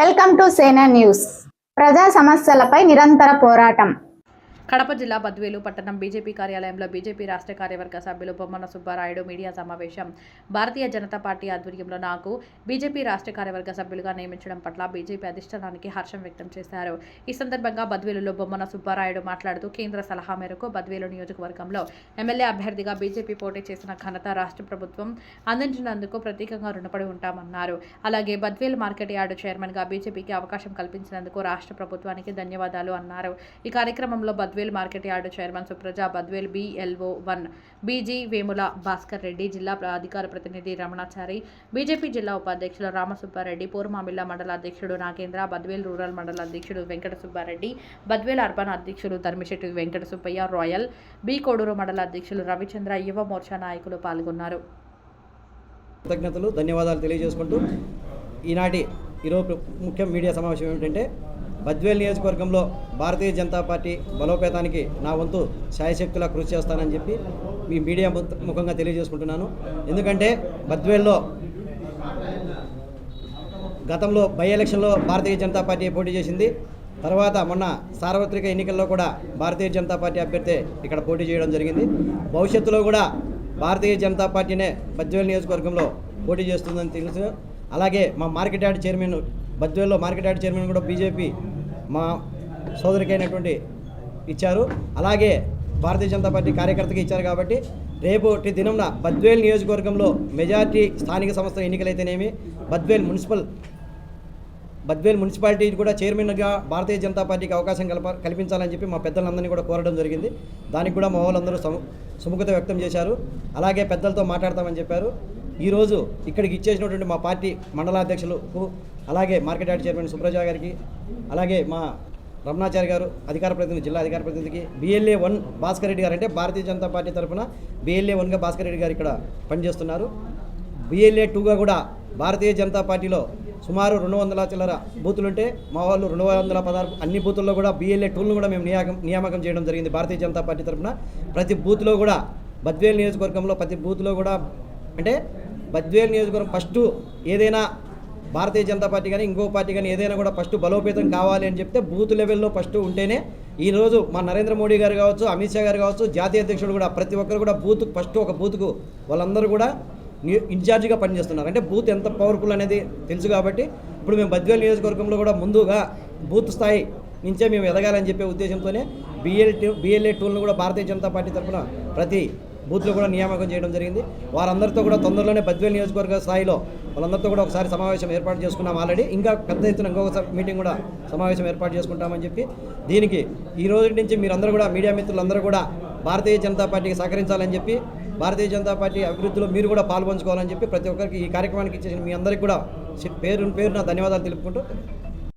Welcome to సేనా news. ప్రజా సమస్యలపై నిరంతర పోరాటం. కడప జిల్లా బద్వేలు పట్టణం బీజేపీ కార్యాలయంలో బీజేపీ రాష్ట్ర కార్యవర్గ సభ్యులు బొమ్మన సుబ్బారాయుడు మీడియా సమావేశం. భారతీయ జనతా పార్టీ ఆధ్వర్యంలో నాకు బీజేపీ రాష్ట్ర కార్యవర్గ సభ్యులుగా నియమించడం పట్ల బీజేపీ అధిష్టానానికి హర్షం వ్యక్తం చేశారు. ఈ సందర్భంగా బద్వేలులో బొమ్మన సుబ్బారాయుడు మాట్లాడుతూ కేంద్ర సలహా మేరకు బద్వేలు నియోజకవర్గంలో ఎమ్మెల్యే అభ్యర్థిగా బీజేపీ పోటీ చేసిన ఘనత రాష్ట్ర ప్రభుత్వం అందించినందుకు ప్రత్యేకంగా రుణపడి ఉంటామన్నారు. అలాగే బద్వేలు మార్కెట్ యార్డు చైర్మన్గా బీజేపీకి అవకాశం కల్పించినందుకు రాష్ట్ర ప్రభుత్వానికి ధన్యవాదాలు అన్నారు. ఈ కార్యక్రమంలో Badvel market yard chairman Supraja, Badvel BLO1 B G Vemula Bhaskar Reddy, జిల్లా అధికార ప్రతినిధి రమణాచారి, బీజేపీ జిల్లా ఉపాధ్యక్షులు రామసుబ్బారెడ్డి, పూర్మామిల్ల మండల అధ్యక్షుడు నాగేంద్ర, బద్వేల్ రూరల్ మండల అధ్యక్షుడు వెంకట సుబ్బారెడ్డి, బద్వేల్ అర్బన్ అధ్యక్షులు ధర్మిశెట్టి వెంకట సుబ్బయ్య, రాయల్ బి కోడూరు మండల అధ్యక్షులు రవిచంద్ర, యువ మోర్చా నాయకులు పాల్గొన్నారు. కృతజ్ఞతలు, ధన్యవాదాలు తెలియజేసుకుంటూ ఈరోజు ముఖ్య మీడియా సమావేశం ఏమిటంటే బద్వేల్ నియోజకవర్గంలో భారతీయ జనతా పార్టీ బలోపేతానికి నా వంతు శాయశక్తులా కృషి చేస్తానని చెప్పి మీ మీడియా ముఖంగా తెలియజేసుకుంటున్నాను. ఎందుకంటే బద్వేల్లో గతంలో బై ఎలక్షన్లో భారతీయ జనతా పార్టీ పోటీ చేసింది. తర్వాత మొన్న సార్వత్రిక ఎన్నికల్లో కూడా భారతీయ జనతా పార్టీ అభ్యర్థి ఇక్కడ పోటీ చేయడం జరిగింది. భవిష్యత్తులో కూడా భారతీయ జనతా పార్టీనే బద్వేల్ నియోజకవర్గంలో పోటీ చేస్తుందని తెలుసు. అలాగే మా మార్కెట్ యార్డ్ చైర్మన్, బద్వేల్లో మార్కెట్ యార్డ్ చైర్మన్ కూడా బీజేపీ మా సోదరికైనటువంటి ఇచ్చారు. అలాగే భారతీయ జనతా పార్టీ కార్యకర్తకి ఇచ్చారు. కాబట్టి రేపటి దినంన బద్వేల్ నియోజకవర్గంలో మెజార్టీ స్థానిక సంస్థల ఎన్నికలైతేనేమి, బద్వేల్ మున్సిపాలిటీ కూడా చైర్మన్గా భారతీయ జనతా పార్టీకి అవకాశం కల్పించాలని చెప్పి మా పెద్దలందరినీ కూడా కోరడం జరిగింది. దానికి కూడా మా వాళ్ళందరూ సుముఖత వ్యక్తం చేశారు. అలాగే పెద్దలతో మాట్లాడతామని చెప్పారు. ఈరోజు ఇక్కడికి ఇచ్చేసినటువంటి మా పార్టీ మండలాధ్యక్షులకు, అలాగే మార్కెట్ యార్డ్ చైర్మన్ సుప్రజ గారికి, అలాగే మా రమణాచారి గారు అధికార ప్రతినిధి, జిల్లా అధికార ప్రతినిధికి, BLA1 భాస్కర్ రెడ్డి గారు, అంటే భారతీయ జనతా పార్టీ తరఫున BLA1గా భాస్కర్ రెడ్డి గారు ఇక్కడ పనిచేస్తున్నారు. BLA2గా కూడా భారతీయ జనతా పార్టీలో సుమారు 200 చిల్లర బూతులుంటే మా వాళ్ళు 216 అన్ని బూతుల్లో కూడా BLA2లను కూడా మేము నియామకం చేయడం జరిగింది. భారతీయ జనతా పార్టీ తరఫున ప్రతి బూత్లో కూడా బద్వేల్ నియోజకవర్గంలో ప్రతి బూత్లో కూడా, అంటే బద్వేల్ నియోజకవర్గం ఫస్ట్ ఏదైనా భారతీయ జనతా పార్టీ కానీ ఇంకో పార్టీ కానీ ఏదైనా కూడా ఫస్ట్ బలోపేతం కావాలి అని చెప్తే బూత్ లెవెల్లో ఫస్ట్ ఉంటేనే. ఈరోజు మా నరేంద్ర మోడీ గారు కావచ్చు, అమిత్ షా గారు కావచ్చు, జాతీయ అధ్యక్షుడు కూడా ప్రతి ఒక్కరు కూడా ఫస్ట్ ఒక బూత్కు వాళ్ళందరూ కూడా ఇన్ఛార్జిగా పనిచేస్తున్నారు. అంటే బూత్ ఎంత పవర్ఫుల్ అనేది తెలుసు. కాబట్టి ఇప్పుడు మేము బద్వేల్ నియోజకవర్గంలో కూడా ముందుగా బూత్ స్థాయి నుంచే మేము ఎదగాలని చెప్పే ఉద్దేశంతోనే BLA2లను కూడా భారతీయ జనతా పార్టీ తరఫున ప్రతి బూత్లో కూడా నియామకం చేయడం జరిగింది. వారందరితో కూడా తొందరలోనే బద్వేల్ నియోజకవర్గ స్థాయిలో వాళ్ళందరితో కూడా ఒకసారి సమావేశం ఏర్పాటు చేసుకున్నాం ఆల్రెడీ. ఇంకా పెద్ద ఎత్తున ఇంకొక మీటింగ్ కూడా సమావేశం ఏర్పాటు చేసుకుంటామని చెప్పి, దీనికి ఈ రోజు నుంచి మీరందరూ కూడా మీడియా మిత్రులందరూ కూడా భారతీయ జనతా పార్టీకి సహకరించాలని చెప్పి, భారతీయ జనతా పార్టీ అభివృద్ధిలో మీరు కూడా పాల్పంచుకోవాలని చెప్పి ప్రతి ఒక్కరికి ఈ కార్యక్రమానికి ఇచ్చేసిన మీ అందరికీ కూడా పేరున ధన్యవాదాలు తెలుపుకుంటూ